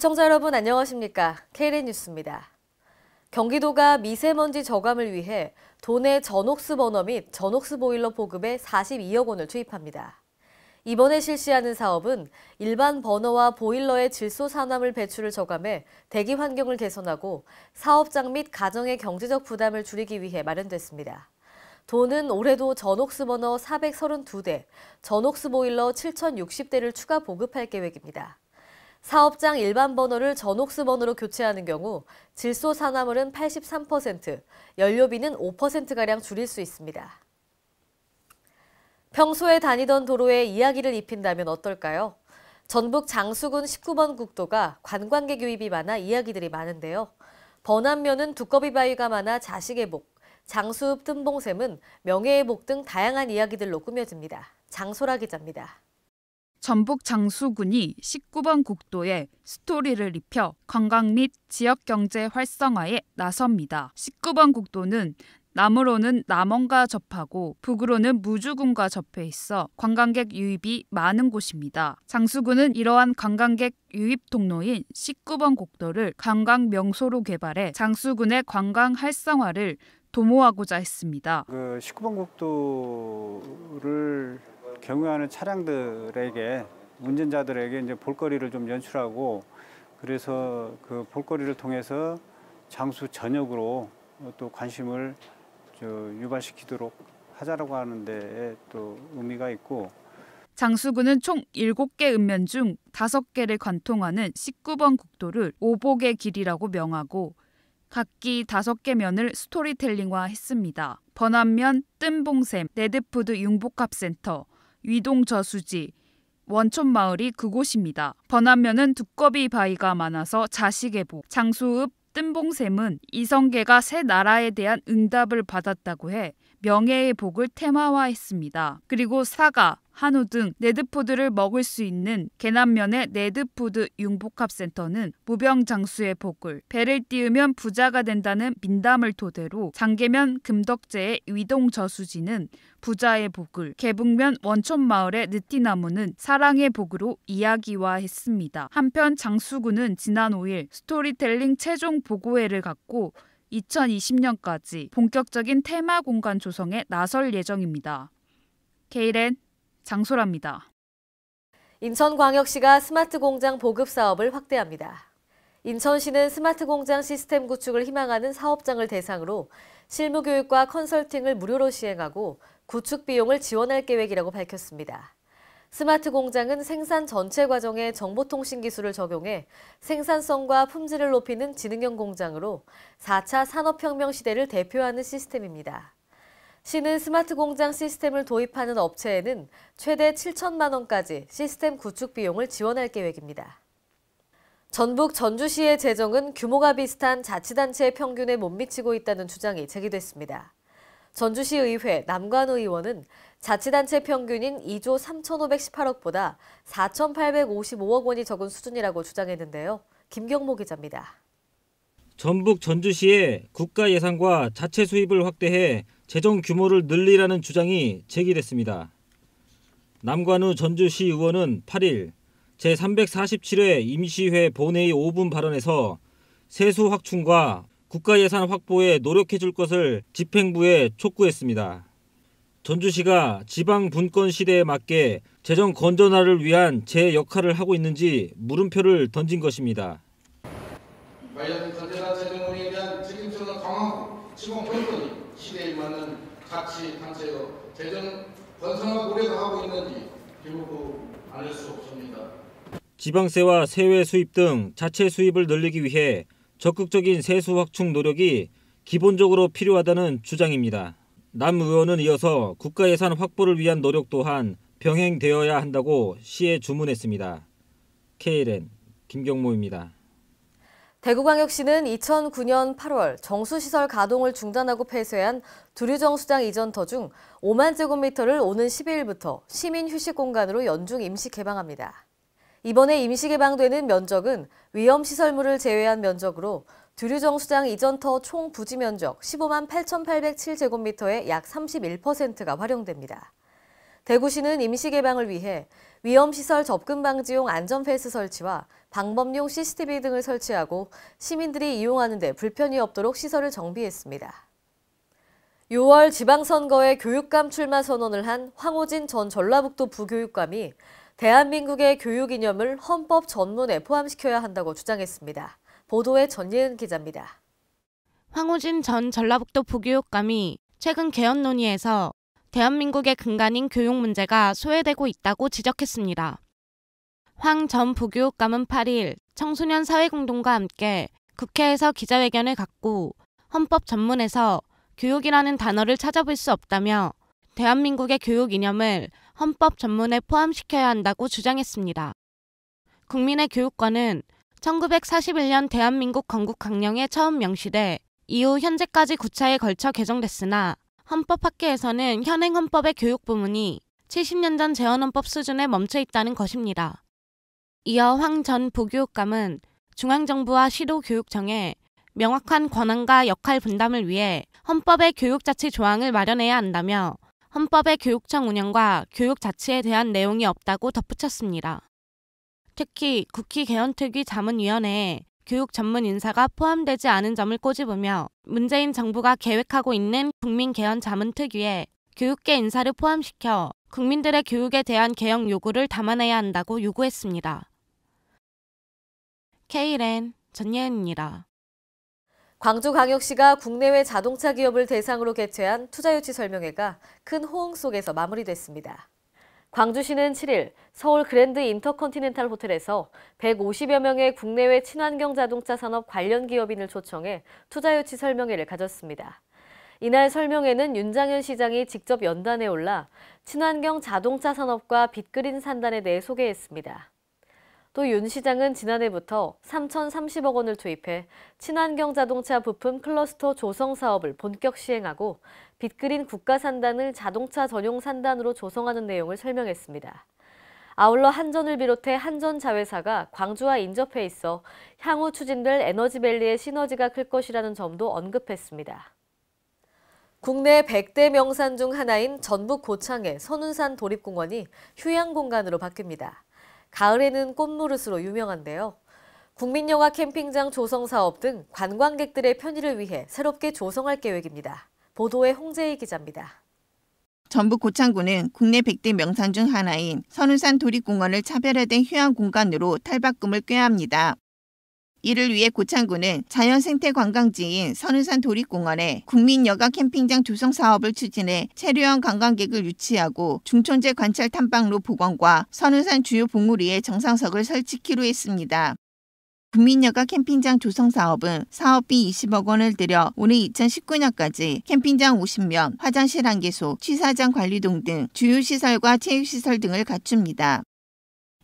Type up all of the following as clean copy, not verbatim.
시청자 여러분 안녕하십니까? KLN 뉴스입니다. 경기도가 미세먼지 저감을 위해 도내 전옥수 버너 및 전옥수 보일러 보급에 42억 원을 투입합니다. 이번에 실시하는 사업은 일반 버너와 보일러의 질소 산화물 배출을 저감해 대기 환경을 개선하고 사업장 및 가정의 경제적 부담을 줄이기 위해 마련됐습니다. 도는 올해도 전옥수 버너 432대, 전옥수 보일러 7,060대를 추가 보급할 계획입니다. 사업장 일반 버너를 전옥수 버너로 교체하는 경우 질소 산화물은 83%, 연료비는 5%가량 줄일 수 있습니다. 평소에 다니던 도로에 이야기를 입힌다면 어떨까요? 전북 장수군 19번 국도가 관광객 유입이 많아 이야기들이 많은데요. 번안면은 두꺼비 바위가 많아 자식의 복, 장수읍 뜸봉샘은 명예의 복 등 다양한 이야기들로 꾸며집니다. 장소라 기자입니다. 전북 장수군이 19번 국도에 스토리를 입혀 관광 및 지역경제 활성화에 나섭니다. 19번 국도는 남으로는 남원과 접하고 북으로는 무주군과 접해 있어 관광객 유입이 많은 곳입니다. 장수군은 이러한 관광객 유입 통로인 19번 국도를 관광 명소로 개발해 장수군의 관광 활성화를 도모하고자 했습니다. 19번 국도를 경유하는 차량들에게 운전자들에게 이제 볼거리를 좀 연출하고 그래서 그 볼거리를 통해서 장수 전역으로 또 관심을 유발시키도록 하자라고 하는 데에 또 의미가 있고 장수군은 총 7개 읍면 중 5개를 관통하는 19번 국도를 오복의 길이라고 명하고 각기 5개 면을 스토리텔링화했습니다. 번안면 뜸봉샘, 레드푸드 융복합센터, 위동저수지, 원촌마을이 그곳입니다. 번안면은 두꺼비 바위가 많아서 자식의 복, 장수읍 뜸봉샘은 이성계가 새 나라에 대한 응답을 받았다고 해 명예의 복을 테마화했습니다. 그리고 사과, 한우 등 레드푸드를 먹을 수 있는 계남면의 레드푸드 융복합센터는 무병장수의 복을, 배를 띄우면 부자가 된다는 민담을 토대로 장계면 금덕제의 위동저수지는 부자의 복을, 계북면 원촌마을의 느티나무는 사랑의 복으로 이야기화했습니다. 한편 장수군은 지난 5일 스토리텔링 최종 보고회를 갖고 2020년까지 본격적인 테마 공간 조성에 나설 예정입니다. KLN 장소라입니다. 인천광역시가 스마트 공장 보급 사업을 확대합니다. 인천시는 스마트 공장 시스템 구축을 희망하는 사업장을 대상으로 실무 교육과 컨설팅을 무료로 시행하고 구축 비용을 지원할 계획이라고 밝혔습니다. 스마트 공장은 생산 전체 과정에 정보통신 기술을 적용해 생산성과 품질을 높이는 지능형 공장으로 4차 산업혁명 시대를 대표하는 시스템입니다. 시는 스마트 공장 시스템을 도입하는 업체에는 최대 7천만 원까지 시스템 구축 비용을 지원할 계획입니다. 전북 전주시의 재정은 규모가 비슷한 자치단체의 평균에 못 미치고 있다는 주장이 제기됐습니다. 전주시 의회 남관우 의원은 자치단체 평균인 2조 3,518억보다 4,855억 원이 적은 수준이라고 주장했는데요. 김경모 기자입니다. 전북 전주시의 국가 예산과 자체 수입을 확대해 재정 규모를 늘리라는 주장이 제기됐습니다. 남관우 전주시 의원은 8일 제347회 임시회 본회의 5분 발언에서 세수 확충과 국가 예산 확보에 노력해 줄 것을 집행부에 촉구했습니다. 전주시가 지방 분권 시대에 맞게 재정 건전화를 위한 제 역할을 하고 있는지 물음표를 던진 것입니다. 관련 건전한 재정운영에 대한 책임성을 강화하고 시공 형편이 시대에 맞는 자치 단체로 재정 건전화 고려도 하고 있는지 결국 알 수 없습니다. 지방세와 세외 수입 등 자체 수입을 늘리기 위해 적극적인 세수 확충 노력이 기본적으로 필요하다는 주장입니다. 남 의원은 이어서 국가 예산 확보를 위한 노력 또한 병행되어야 한다고 시에 주문했습니다. KLN 김경모입니다. 대구광역시는 2009년 8월 정수시설 가동을 중단하고 폐쇄한 두류정수장 이전터 중 5만 제곱미터를 오는 12일부터 시민 휴식 공간으로 연중 임시 개방합니다. 이번에 임시 개방되는 면적은 위험시설물을 제외한 면적으로 두류정수장 이전터 총 부지 면적 15만 8,807제곱미터의 약 31%가 활용됩니다. 대구시는 임시 개방을 위해 위험시설 접근 방지용 안전펜스 설치와 방범용 CCTV 등을 설치하고 시민들이 이용하는 데 불편이 없도록 시설을 정비했습니다. 6월 지방선거에 교육감 출마 선언을 한 황호진 전 전라북도 부교육감이 대한민국의 교육 이념을 헌법 전문에 포함시켜야 한다고 주장했습니다. 보도에 전예은 기자입니다. 황호진 전 전라북도 부교육감이 최근 개헌 논의에서 대한민국의 근간인 교육 문제가 소외되고 있다고 지적했습니다. 황 전 부교육감은 8일 청소년 사회공동과 함께 국회에서 기자회견을 갖고 헌법 전문에서 교육이라는 단어를 찾아볼 수 없다며 대한민국의 교육 이념을 헌법 전문에 포함시켜야 한다고 주장했습니다. 국민의 교육권은 1941년 대한민국 건국강령에 처음 명시돼 이후 현재까지 9차에 걸쳐 개정됐으나 헌법학계에서는 현행 헌법의 교육 부문이 70년 전 재헌헌법 수준에 멈춰 있다는 것입니다. 이어 황 전 부교육감은 중앙정부와 시도교육청에 명확한 권한과 역할 분담을 위해 헌법의 교육자치 조항을 마련해야 한다며 헌법의 교육청 운영과 교육 자치에 대한 내용이 없다고 덧붙였습니다. 특히 국회 개헌특위 자문위원회에 교육 전문 인사가 포함되지 않은 점을 꼬집으며 문재인 정부가 계획하고 있는 국민개헌 자문특위에 교육계 인사를 포함시켜 국민들의 교육에 대한 개혁 요구를 담아내야 한다고 요구했습니다. K랜 전예은입니다. 광주광역시가 국내외 자동차 기업을 대상으로 개최한 투자유치 설명회가 큰 호응 속에서 마무리됐습니다. 광주시는 7일 서울 그랜드 인터컨티넨탈 호텔에서 150여 명의 국내외 친환경 자동차 산업 관련 기업인을 초청해 투자유치 설명회를 가졌습니다. 이날 설명회는 윤장현 시장이 직접 연단에 올라 친환경 자동차 산업과 빅그린 산단에 대해 소개했습니다. 또 윤 시장은 지난해부터 3,030억 원을 투입해 친환경 자동차 부품 클러스터 조성 사업을 본격 시행하고 빅그린 국가산단을 자동차 전용 산단으로 조성하는 내용을 설명했습니다. 아울러 한전을 비롯해 한전자회사가 광주와 인접해 있어 향후 추진될 에너지밸리의 시너지가 클 것이라는 점도 언급했습니다. 국내 100대 명산 중 하나인 전북 고창의 선운산 도립공원이 휴양공간으로 바뀝니다. 가을에는 꽃무릇으로 유명한데요. 국민영화 캠핑장 조성 사업 등 관광객들의 편의를 위해 새롭게 조성할 계획입니다. 보도에 홍재희 기자입니다. 전북 고창군은 국내 100대 명산 중 하나인 선운산 도립공원을 차별화된 휴양공간으로 탈바꿈을 꾀합니다. 이를 위해 고창군은 자연생태관광지인 선운산 도립공원에 국민여가 캠핑장 조성 사업을 추진해 체류형 관광객을 유치하고 중천재 관찰 탐방로 복원과 선운산 주요 봉우리에 정상석을 설치키로 했습니다. 국민여가 캠핑장 조성 사업은 사업비 20억 원을 들여 올해 2019년까지 캠핑장 50면, 화장실 1개소, 취사장 관리동 등 주요 시설과 체육시설 등을 갖춥니다.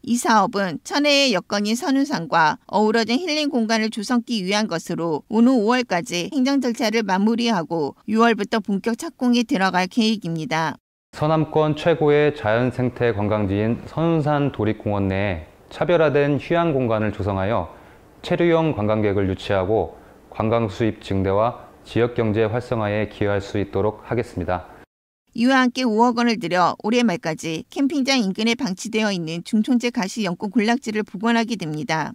이 사업은 천혜의 여건인 선운산과 어우러진 힐링 공간을 조성하기 위한 것으로 오는 5월까지 행정 절차를 마무리하고 6월부터 본격 착공에 들어갈 계획입니다. 서남권 최고의 자연생태 관광지인 선운산 도립공원 내에 차별화된 휴양 공간을 조성하여 체류형 관광객을 유치하고 관광 수입 증대와 지역경제 활성화에 기여할 수 있도록 하겠습니다. 이와 함께 5억 원을 들여 올해 말까지 캠핑장 인근에 방치되어 있는 중천재 가시 연꽃 군락지를 복원하게 됩니다.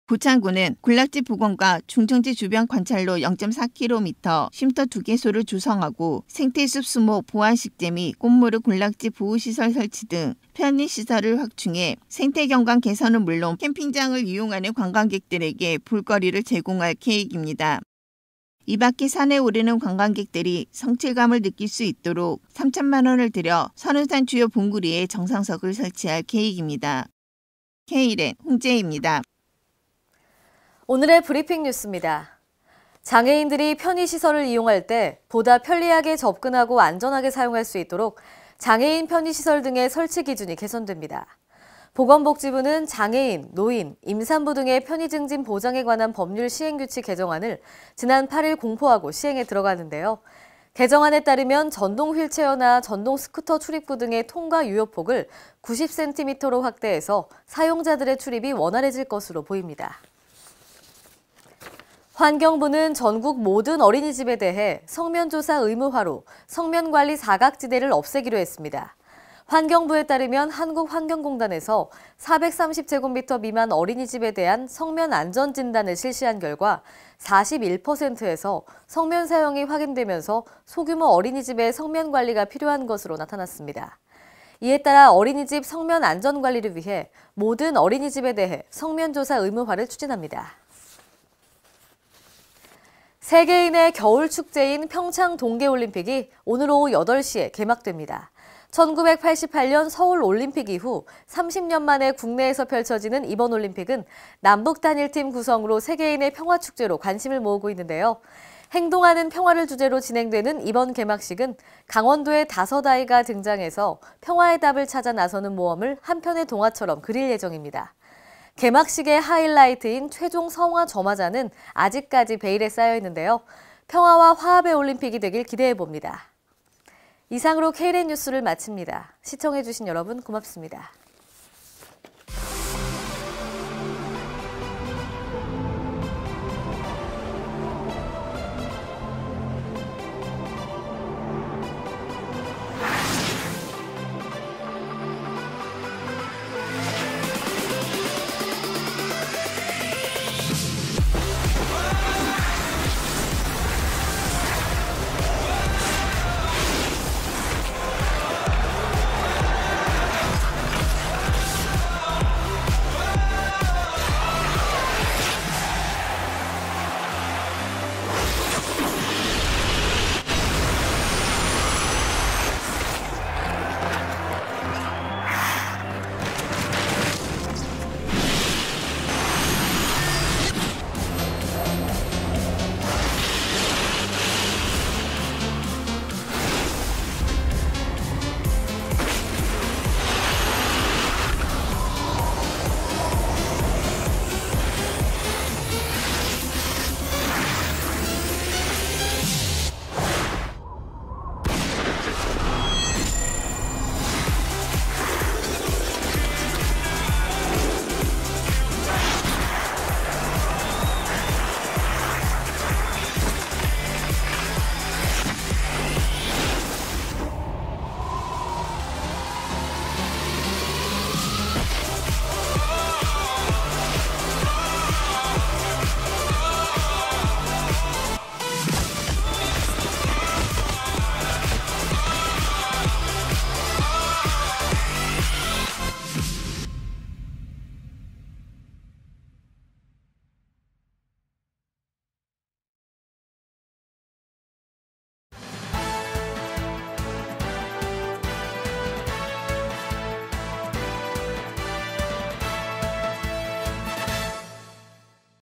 고창군은 군락지 복원과 중천재 주변 관찰로 0.4km, 쉼터 2개소를 조성하고 생태숲 수목 보완식재 및 꽃무릇 군락지 보호시설 설치 등 편의시설을 확충해 생태경관 개선은 물론 캠핑장을 이용하는 관광객들에게 볼거리를 제공할 계획입니다. 이 밖에 산에 오르는 관광객들이 성취감을 느낄 수 있도록 3천만 원을 들여 선운산 주요 봉우리에 정상석을 설치할 계획입니다. K랜 홍재희입니다. 오늘의 브리핑 뉴스입니다. 장애인들이 편의시설을 이용할 때 보다 편리하게 접근하고 안전하게 사용할 수 있도록 장애인 편의시설 등의 설치 기준이 개선됩니다. 보건복지부는 장애인, 노인, 임산부 등의 편의 증진 보장에 관한 법률 시행규칙 개정안을 지난 8일 공포하고 시행에 들어가는데요. 개정안에 따르면 전동 휠체어나 전동 스쿠터 출입구 등의 통과 유효폭을 90cm로 확대해서 사용자들의 출입이 원활해질 것으로 보입니다. 환경부는 전국 모든 어린이집에 대해 성면조사 의무화로 성면관리 사각지대를 없애기로 했습니다. 환경부에 따르면 한국환경공단에서 430제곱미터 미만 어린이집에 대한 성면 안전 진단을 실시한 결과 41%에서 성면 사용이 확인되면서 소규모 어린이집의 성면 관리가 필요한 것으로 나타났습니다. 이에 따라 어린이집 성면 안전 관리를 위해 모든 어린이집에 대해 성면 조사 의무화를 추진합니다. 세계인의 겨울 축제인 평창 동계올림픽이 오늘 오후 8시에 개막됩니다. 1988년 서울올림픽 이후 30년 만에 국내에서 펼쳐지는 이번 올림픽은 남북 단일팀 구성으로 세계인의 평화축제로 관심을 모으고 있는데요. 행동하는 평화를 주제로 진행되는 이번 개막식은 강원도의 5아이가 등장해서 평화의 답을 찾아 나서는 모험을 한 편의 동화처럼 그릴 예정입니다. 개막식의 하이라이트인 최종 성화 점화자는 아직까지 베일에 쌓여 있는데요. 평화와 화합의 올림픽이 되길 기대해봅니다. 이상으로 K-랜 뉴스를 마칩니다. 시청해주신 여러분 고맙습니다.